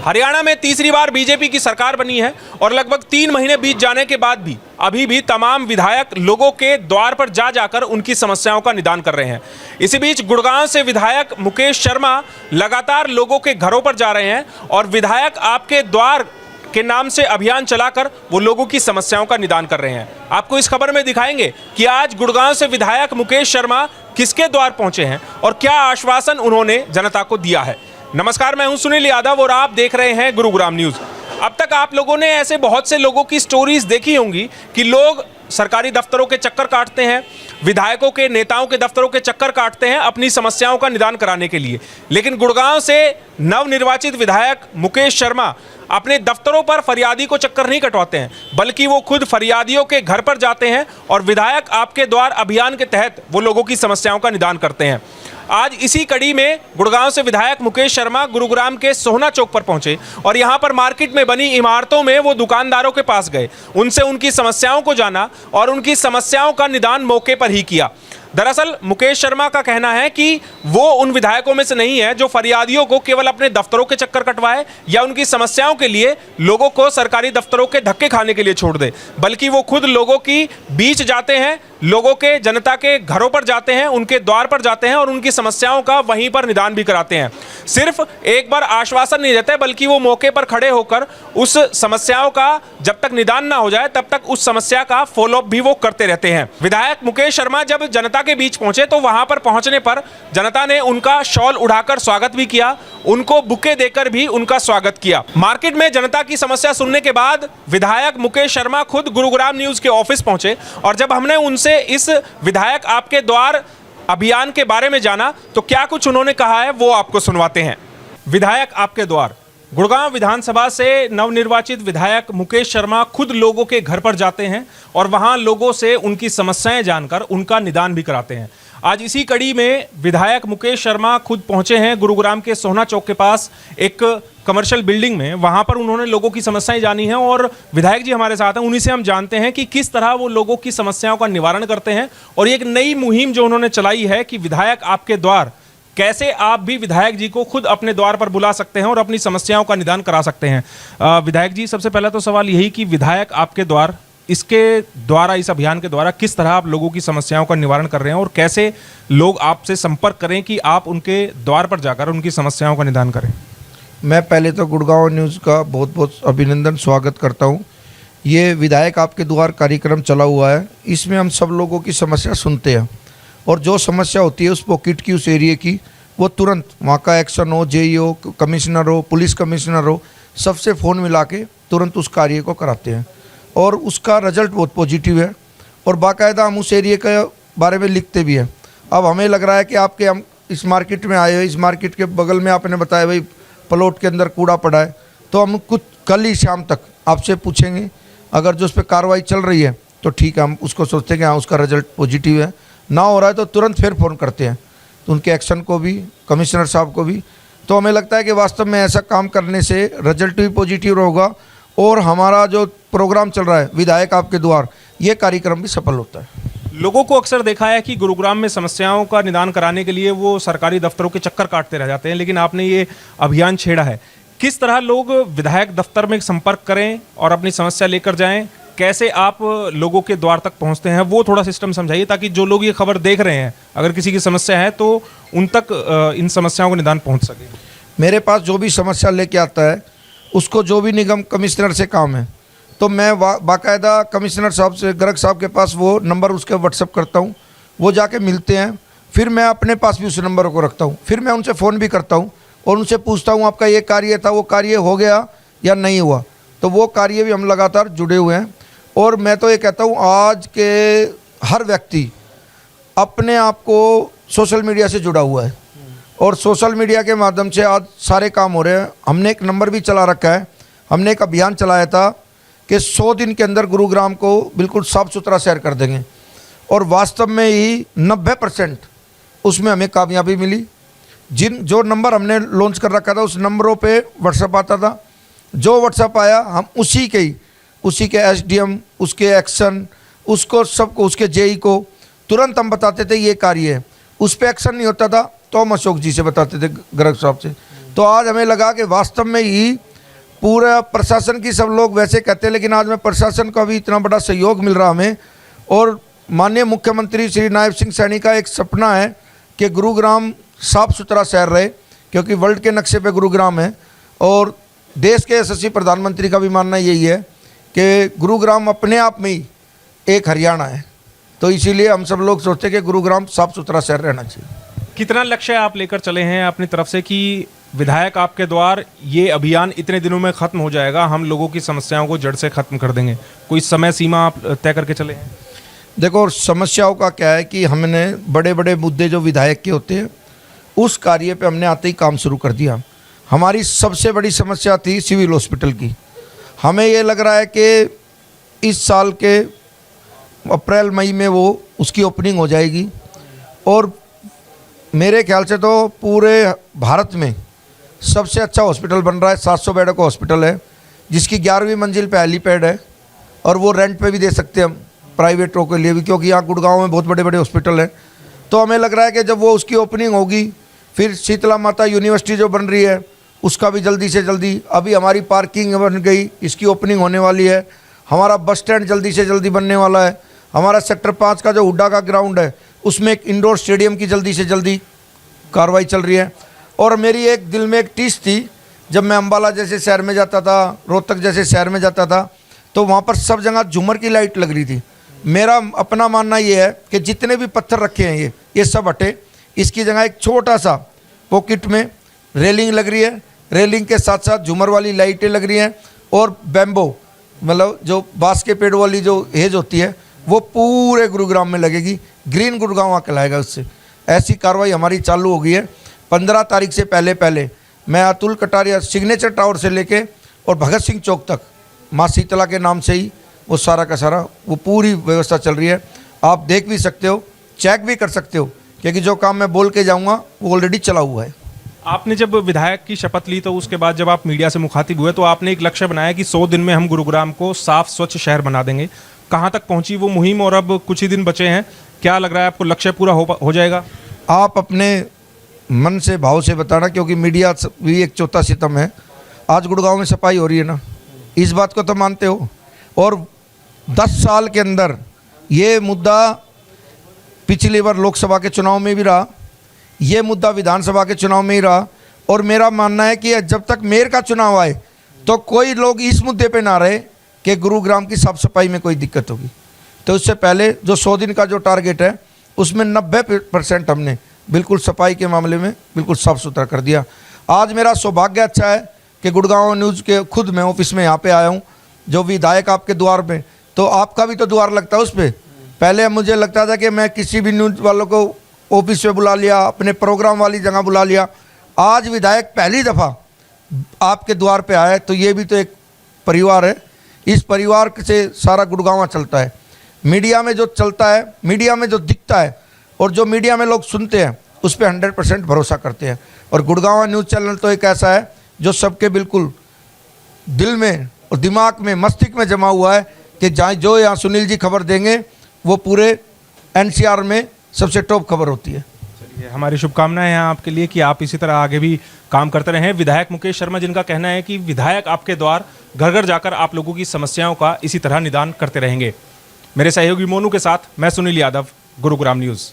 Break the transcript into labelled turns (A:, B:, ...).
A: हरियाणा में तीसरी बार बीजेपी की सरकार बनी है और लगभग 3 महीने बीत जाने के बाद भी अभी भी तमाम विधायक लोगों के द्वार पर जा जाकर उनकी समस्याओं का निदान कर रहे हैं। इसी बीच गुड़गांव से विधायक मुकेश शर्मा लगातार लोगों के घरों पर जा रहे हैं और विधायक आपके द्वार के नाम से अभियान चलाकर वो लोगों की समस्याओं का निदान कर रहे हैं। आपको इस खबर में दिखाएंगे कि आज गुड़गांव से विधायक मुकेश शर्मा किसके द्वार पहुंचे हैं और क्या आश्वासन उन्होंने जनता को दिया है। नमस्कार, मैं हूं सुनील यादव और आप देख रहे हैं गुरुग्राम न्यूज। अब तक आप लोगों ने ऐसे बहुत से लोगों की स्टोरीज देखी होंगी कि लोग सरकारी दफ्तरों के चक्कर काटते हैं, विधायकों के नेताओं के दफ्तरों के चक्कर काटते हैं अपनी समस्याओं का निदान कराने के लिए। लेकिन गुड़गांव से नवनिर्वाचित विधायक मुकेश शर्मा अपने दफ्तरों पर फरियादी को चक्कर नहीं कटवाते हैं, बल्कि वो खुद फरियादियों के घर पर जाते हैं और विधायक आपके द्वार अभियान के तहत वो लोगों की समस्याओं का निदान करते हैं। आज इसी कड़ी में गुड़गांव से विधायक मुकेश शर्मा गुरुग्राम के सोहना चौक पर पहुंचे और यहां पर मार्केट में बनी इमारतों में वो दुकानदारों के पास गए, उनसे उनकी समस्याओं को जाना और उनकी समस्याओं का निदान मौके पर ही किया। दरअसल मुकेश शर्मा का कहना है कि वो उन विधायकों में से नहीं है जो फरियादियों को केवल अपने दफ्तरों के चक्कर कटवाए या उनकी समस्याओं के लिए लोगों को सरकारी दफ्तरों के धक्के खाने के लिए छोड़ दे, बल्कि वो खुद लोगों की बीच जाते हैं, लोगों के जनता के घरों पर जाते हैं, उनके द्वार पर जाते हैं और उनकी समस्याओं का वहीं पर निदान भी कराते हैं। सिर्फ एक बार आश्वासन नहीं देते, बल्कि वो मौके पर खड़े होकर उस समस्याओं का जब तक निदान ना हो जाए तब तक उस समस्या का फॉलोअप भी वो करते रहते हैं। विधायक मुकेश शर्मा जब जनता के बीच पहुंचे तो वहां पर पहुंचने पर जनता ने उनका शॉल उड़ाकर स्वागत भी किया, उनको बुके देकर भी उनका स्वागत किया। मार्केट में जनता की समस्या सुनने के बाद विधायक मुकेश शर्मा खुद गुरुग्राम न्यूज के ऑफिस पहुंचे और जब हमने उनसे इस विधायक आपके द्वार अभियान के बारे में जाना तो क्या कुछ उन्होंने कहा है वो आपको सुनवाते हैं। विधायक आपके द्वार, गुड़गांव विधानसभा से नवनिर्वाचित विधायक मुकेश शर्मा खुद लोगों के घर पर जाते हैं और वहां लोगों से उनकी समस्याएं जानकर उनका निदान भी कराते हैं। आज इसी कड़ी में विधायक मुकेश शर्मा खुद पहुंचे हैं गुरुग्राम के सोहना चौक के पास एक कमर्शियल बिल्डिंग में। वहां पर उन्होंने लोगों की समस्याएं जानी हैं और विधायक जी हमारे साथ हैं, उन्हीं से हम जानते हैं कि किस तरह वो लोगों की समस्याओं का निवारण करते हैं और एक नई मुहिम जो उन्होंने चलाई है कि विधायक आपके द्वार, कैसे आप भी विधायक जी को खुद अपने द्वार पर बुला सकते हैं और अपनी समस्याओं का निदान करा सकते हैं। विधायक जी, सबसे पहला तो सवाल यही कि विधायक आपके द्वार, इसके द्वारा, इस अभियान के द्वारा किस तरह आप लोगों की समस्याओं का निवारण कर रहे हैं और कैसे लोग आपसे संपर्क करें कि आप उनके द्वार पर जाकर उनकी समस्याओं का निदान करें।
B: मैं पहले तो गुड़गांव न्यूज़ का बहुत बहुत अभिनंदन स्वागत करता हूं। ये विधायक आपके द्वार कार्यक्रम चला हुआ है, इसमें हम सब लोगों की समस्या सुनते हैं और जो समस्या होती है उस पॉकेट की, उस एरिया की, वो तुरंत वहाँ का एक्शन हो, जेई हो, कमिश्नर हो, पुलिस कमिश्नर हो, सबसे फ़ोन मिला के तुरंत उस कार्य को कराते हैं और उसका रिजल्ट बहुत पॉजिटिव है और बाकायदा हम उस एरिया के बारे में लिखते भी हैं। अब हमें लग रहा है कि हम इस मार्केट में आए हो, इस मार्केट के बगल में आपने बताया भाई प्लॉट के अंदर कूड़ा पड़ा है, तो हम कुछ कल ही शाम तक आपसे पूछेंगे। अगर जो उस पर कार्रवाई चल रही है तो ठीक है, हम उसको सोचते हैं कि हाँ उसका रिजल्ट पॉजिटिव है, ना हो रहा है तो तुरंत फिर फ़ोन करते हैं तो उनके एक्शन को भी, कमिश्नर साहब को भी। तो हमें लगता है कि वास्तव में ऐसा काम करने से रिजल्ट भी पॉजिटिव होगा और हमारा जो प्रोग्राम चल रहा है विधायक आपके द्वार, ये कार्यक्रम भी सफल होता है।
A: लोगों को अक्सर देखा है कि गुरुग्राम में समस्याओं का निदान कराने के लिए वो सरकारी दफ्तरों के चक्कर काटते रह जाते हैं, लेकिन आपने ये अभियान छेड़ा है। किस तरह लोग विधायक दफ्तर में संपर्क करें और अपनी समस्या लेकर जाएं, कैसे आप लोगों के द्वार तक पहुंचते हैं, वो थोड़ा सिस्टम समझाइए ताकि जो लोग ये खबर देख रहे हैं अगर किसी की समस्या है तो उन तक इन समस्याओं का निदान पहुंच सके।
B: मेरे पास जो भी समस्या लेके आता है उसको जो भी निगम कमिश्नर से काम है तो मैं बाकायदा कमिश्नर साहब से, गर्ग साहब के पास वो नंबर उसके व्हाट्सअप करता हूँ, वो जाके मिलते हैं। फिर मैं अपने पास भी उस नंबर को रखता हूँ, फिर मैं उनसे फ़ोन भी करता हूँ और उनसे पूछता हूँ आपका ये कार्य था, वो कार्य हो गया या नहीं हुआ। तो वो कार्य भी हम लगातार जुड़े हुए हैं और मैं तो ये कहता हूँ आज के हर व्यक्ति अपने आप को सोशल मीडिया से जुड़ा हुआ है और सोशल मीडिया के माध्यम से आज सारे काम हो रहे हैं। हमने एक नंबर भी चला रखा है, हमने एक अभियान चलाया था कि 100 दिन के अंदर गुरुग्राम को बिल्कुल साफ़ सुथरा शहर कर देंगे और वास्तव में ही 90% उसमें हमें कामयाबी मिली। जो नंबर हमने लॉन्च कर रखा था उस नंबरों पे व्हाट्सएप आता था, जो व्हाट्सएप आया हम उसी के एसडीएम, उसके एक्शन, उसको सबको, उसके जेई को तुरंत हम बताते थे ये कार्य है। उस पर एक्शन नहीं होता था तो हम अशोक जी से बताते थे, गर्ग साहब से। तो आज हमें लगा कि वास्तव में ही पूरा प्रशासन की सब लोग वैसे कहते हैं, लेकिन आज मैं प्रशासन का भी इतना बड़ा सहयोग मिल रहा हमें। और माननीय मुख्यमंत्री श्री नायब सिंह सैनी का एक सपना है कि गुरुग्राम साफ सुथरा शहर रहे, क्योंकि वर्ल्ड के नक्शे पे गुरुग्राम है। और देश के यशस्वी प्रधानमंत्री का भी मानना यही है कि गुरुग्राम अपने आप में ही एक हरियाणा है। तो इसीलिए हम सब लोग सोचते हैं कि गुरुग्राम साफ सुथरा शहर रहना चाहिए।
A: कितना लक्ष्य आप लेकर चले हैं अपनी तरफ से कि विधायक आपके द्वार ये अभियान इतने दिनों में खत्म हो जाएगा, हम लोगों की समस्याओं को जड़ से खत्म कर देंगे? कोई समय सीमा आप तय करके चले हैं?
B: देखो, समस्याओं का क्या है कि हमने बड़े बड़े मुद्दे जो विधायक के होते हैं उस कार्य पे हमने आते ही काम शुरू कर दिया। हमारी सबसे बड़ी समस्या थी सिविल हॉस्पिटल की। हमें ये लग रहा है कि इस साल के अप्रैल मई में वो उसकी ओपनिंग हो जाएगी। और मेरे ख्याल से तो पूरे भारत में सबसे अच्छा हॉस्पिटल बन रहा है। 700 बेड का हॉस्पिटल है, जिसकी 11वीं मंजिल पे हेलीपैड है, और वो रेंट पे भी दे सकते हैं हम प्राइवेटों के लिए भी, क्योंकि यहाँ गुड़गांव में बहुत बड़े बड़े हॉस्पिटल हैं। तो हमें लग रहा है कि जब वो उसकी ओपनिंग होगी, फिर शीतला माता यूनिवर्सिटी जो बन रही है उसका भी जल्दी से जल्दी, अभी हमारी पार्किंग बन गई, इसकी ओपनिंग होने वाली है। हमारा बस स्टैंड जल्दी से जल्दी बनने वाला है। हमारा सेक्टर 5 का जो हुड्डा का ग्राउंड है उसमें एक इंडोर स्टेडियम की जल्दी से जल्दी कार्रवाई चल रही है। और मेरी एक दिल में एक टीस थी, जब मैं अम्बाला जैसे शहर में जाता था, रोहतक जैसे शहर में जाता था, तो वहाँ पर सब जगह झूमर की लाइट लग रही थी। मेरा अपना मानना ये है कि जितने भी पत्थर रखे हैं ये सब हटे, इसकी जगह एक छोटा सा पॉकेट में रेलिंग लग रही है, रेलिंग के साथ साथ झूमर वाली लाइटें लग रही हैं, और बैम्बो मतलब जो बांस के पेड़ वाली जो हेज होती है वो पूरे गुरुग्राम में लगेगी। ग्रीन गुरुग्राम कहलाएगा उससे। ऐसी कार्रवाई हमारी चालू हो गई है। 15 तारीख से पहले मैं अतुल कटारिया सिग्नेचर टावर से लेके और भगत सिंह चौक तक माँ शीतला के नाम से ही वो सारा का सारा वो पूरी व्यवस्था चल रही है। आप देख भी सकते हो, चेक भी कर सकते हो, क्योंकि जो काम मैं बोल के जाऊँगा वो ऑलरेडी चला हुआ है।
A: आपने जब विधायक की शपथ ली तो उसके बाद जब आप मीडिया से मुखातिब हुए तो आपने एक लक्ष्य बनाया कि 100 दिन में हम गुरुग्राम को साफ स्वच्छ शहर बना देंगे। कहाँ तक पहुंची वो मुहिम, और अब कुछ ही दिन बचे हैं, क्या लग रहा है आपको लक्ष्य पूरा हो जाएगा?
B: आप अपने मन से भाव से बताना, क्योंकि मीडिया भी एक चौथा सितम है। आज गुड़गांव में सफाई हो रही है ना, इस बात को तो मानते हो। और 10 साल के अंदर ये मुद्दा पिछली बार लोकसभा के चुनाव में भी रहा, ये मुद्दा विधानसभा के चुनाव में ही रहा। और मेरा मानना है कि जब तक मेयर का चुनाव आए तो कोई लोग इस मुद्दे पे ना रहे कि गुरुग्राम की साफ सफाई में कोई दिक्कत होगी। तो उससे पहले जो 100 दिन का जो टारगेट है उसमें 90% हमने बिल्कुल सफाई के मामले में बिल्कुल साफ सुथरा कर दिया। आज मेरा सौभाग्य अच्छा है कि गुड़गांव न्यूज़ के खुद मैं ऑफिस में यहाँ पे आया हूँ, जो विधायक आपके द्वार में, तो आपका भी तो द्वार लगता है उस पर। पहले मुझे लगता था कि मैं किसी भी न्यूज़ वालों को ऑफिस पे बुला लिया, अपने प्रोग्राम वाली जगह बुला लिया। आज विधायक पहली दफ़ा आपके द्वार पे आया है, तो ये भी तो एक परिवार है। इस परिवार से सारा गुड़गांव चलता है। मीडिया में जो चलता है, मीडिया में जो दिखता है और जो मीडिया में लोग सुनते हैं उस पर 100% भरोसा करते हैं। और गुड़गांव न्यूज़ चैनल तो एक ऐसा है जो सबके बिल्कुल दिल में और दिमाग में, मस्तिष्क में जमा हुआ है कि जहाँ जो यहाँ सुनील जी खबर देंगे वो पूरे NCR में सबसे टॉप खबर होती है।
A: चलिए, हमारी शुभकामनाएं हैं आपके लिए कि आप इसी तरह आगे भी काम करते रहें। विधायक मुकेश शर्मा, जिनका कहना है कि विधायक आपके द्वार घर घर जाकर आप लोगों की समस्याओं का इसी तरह निदान करते रहेंगे। मेरे सहयोगी मोनू के साथ मैं सुनील यादव, गुरुग्राम न्यूज़।